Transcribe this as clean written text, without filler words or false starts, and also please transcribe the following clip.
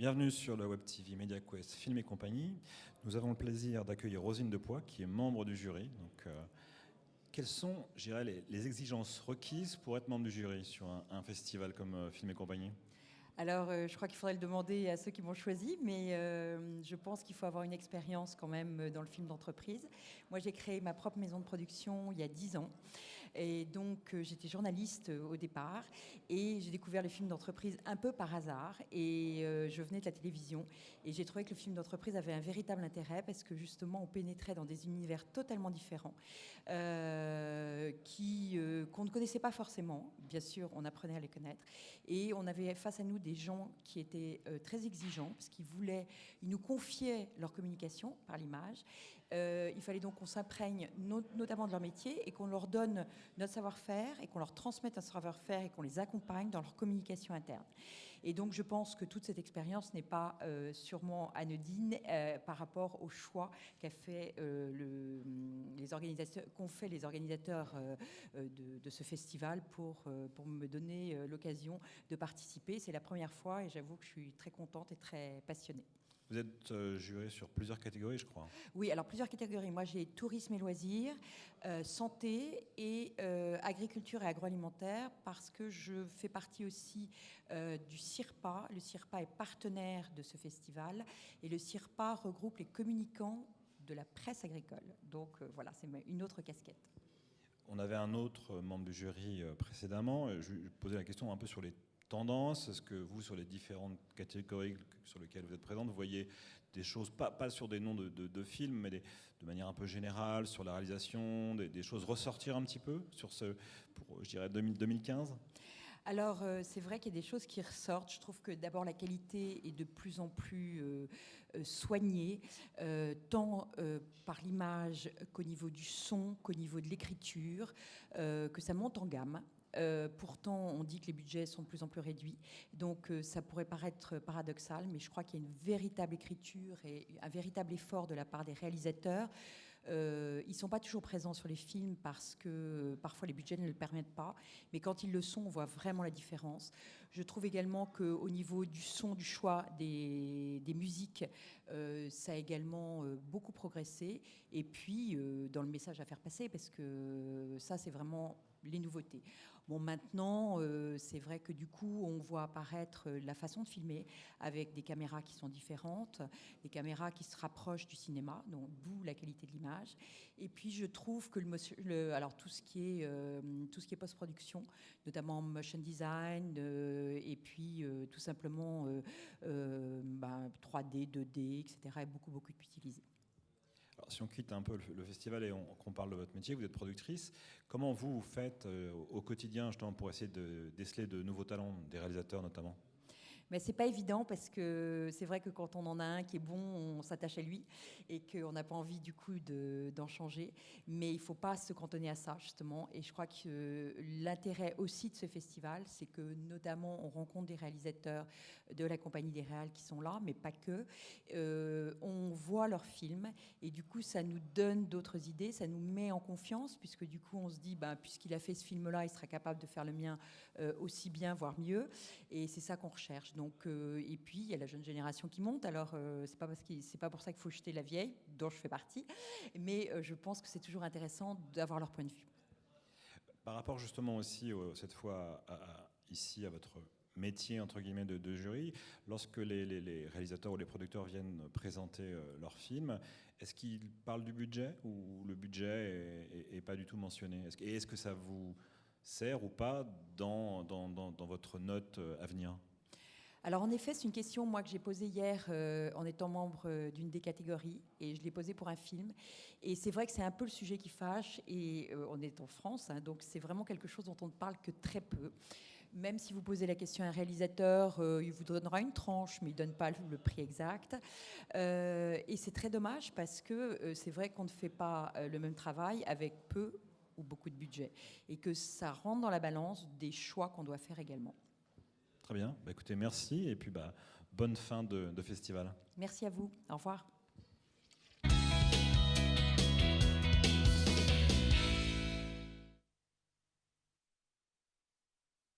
Bienvenue sur la Web TV MediaQuest Film et compagnie. Nous avons le plaisir d'accueillir Rosine Depoix, qui est membre du jury. Donc, quelles sont, je dirais, les exigences requises pour être membre du jury sur un festival comme Film et compagnie ? Alors, je crois qu'il faudrait le demander à ceux qui m'ont choisi, mais je pense qu'il faut avoir une expérience quand même dans le film d'entreprise. Moi, j'ai créé ma propre maison de production il y a 10 ans. Et donc, j'étais journaliste au départ et j'ai découvert le film d'entreprise un peu par hasard. Et je venais de la télévision et j'ai trouvé que le film d'entreprise avait un véritable intérêt parce que justement, on pénétrait dans des univers totalement différents qu'on ne connaissait pas forcément. Bien sûr, on apprenait à les connaître. Et on avait face à nous des gens qui étaient très exigeants parce ils nous confiaient leur communication par l'image. Il fallait donc qu'on s'imprègne notamment de leur métier et qu'on leur donne notre savoir-faire et qu'on leur transmette un savoir-faire et qu'on les accompagne dans leur communication interne. Et donc je pense que toute cette expérience n'est pas sûrement anodine par rapport au choix qu'ont fait les organisateurs de ce festival pour me donner l'occasion de participer. C'est la première fois et j'avoue que je suis très contente et très passionnée. Vous êtes juré sur plusieurs catégories, je crois. Oui, alors plusieurs catégories. Moi, j'ai tourisme et loisirs, santé et agriculture et agroalimentaire parce que je fais partie aussi du CIRPA. Le CIRPA est partenaire de ce festival et le CIRPA regroupe les communicants de la presse agricole. Donc voilà, c'est une autre casquette. On avait un autre membre du jury précédemment. Je posais la question un peu sur les tendances. Est-ce que vous, sur les différentes catégories sur lesquelles vous êtes présente, vous voyez des choses, pas sur des noms de films, mais de manière un peu générale, sur la réalisation, des choses ressortir un petit peu sur pour, je dirais, 2015 ? Alors, c'est vrai qu'il y a des choses qui ressortent. Je trouve que d'abord, la qualité est de plus en plus soignée, tant par l'image qu'au niveau du son, qu'au niveau de l'écriture, que ça monte en gamme. Pourtant, on dit que les budgets sont de plus en plus réduits. Donc, ça pourrait paraître paradoxal, mais je crois qu'il y a une véritable écriture et un véritable effort de la part des réalisateurs. Ils ne sont pas toujours présents sur les films parce que parfois les budgets ne le permettent pas. Mais quand ils le sont, on voit vraiment la différence. Je trouve également qu'au niveau du son, du choix des musiques, ça a également beaucoup progressé. Et puis, dans le message à faire passer, parce que ça, c'est vraiment les nouveautés. Bon, maintenant, c'est vrai que du coup, on voit apparaître la façon de filmer avec des caméras qui sont différentes, des caméras qui se rapprochent du cinéma, donc d'où la qualité de l'image. Et puis, je trouve que alors tout ce qui est post-production, notamment motion design, et puis tout simplement 3D, 2D, etc., est beaucoup utilisé. Alors, si on quitte un peu le festival et qu'on parle de votre métier, vous êtes productrice, comment vous faites au quotidien justement pour essayer de déceler de nouveaux talents, des réalisateurs notamment ? Mais c'est pas évident parce que c'est vrai que quand on en a un qui est bon, on s'attache à lui et qu'on n'a pas envie du coup d'en changer. Mais il faut pas se cantonner à ça justement. Et je crois que l'intérêt aussi de ce festival, c'est que notamment on rencontre des réalisateurs de la compagnie des réals qui sont là, mais pas que. On voit leurs films et du coup ça nous donne d'autres idées, ça nous met en confiance puisque du coup on se dit, puisqu'il a fait ce film-là, il sera capable de faire le mien aussi bien, voire mieux. Et c'est ça qu'on recherche. Donc, et puis, il y a la jeune génération qui monte. Alors, c'est pas pour ça qu'il faut jeter la vieille, dont je fais partie. Mais je pense que c'est toujours intéressant d'avoir leur point de vue. Par rapport justement aussi, cette fois, ici, à votre métier, entre guillemets, de jury, lorsque les réalisateurs ou les producteurs viennent présenter leurs films, est-ce qu'ils parlent du budget ou le budget est pas du tout mentionné ? Est-ce que ça vous sert ou pas dans votre note à venir ? Alors en effet, c'est une question moi que j'ai posée hier en étant membre d'une des catégories et je l'ai posée pour un film. Et c'est vrai que c'est un peu le sujet qui fâche et on est en France, hein, donc c'est vraiment quelque chose dont on ne parle que très peu. Même si vous posez la question à un réalisateur, il vous donnera une tranche, mais il ne donne pas le prix exact. Et c'est très dommage parce que c'est vrai qu'on ne fait pas le même travail avec peu ou beaucoup de budget et que ça rentre dans la balance des choix qu'on doit faire également. Très bien. Écoutez, merci et puis bonne fin de festival. Merci à vous. Au revoir.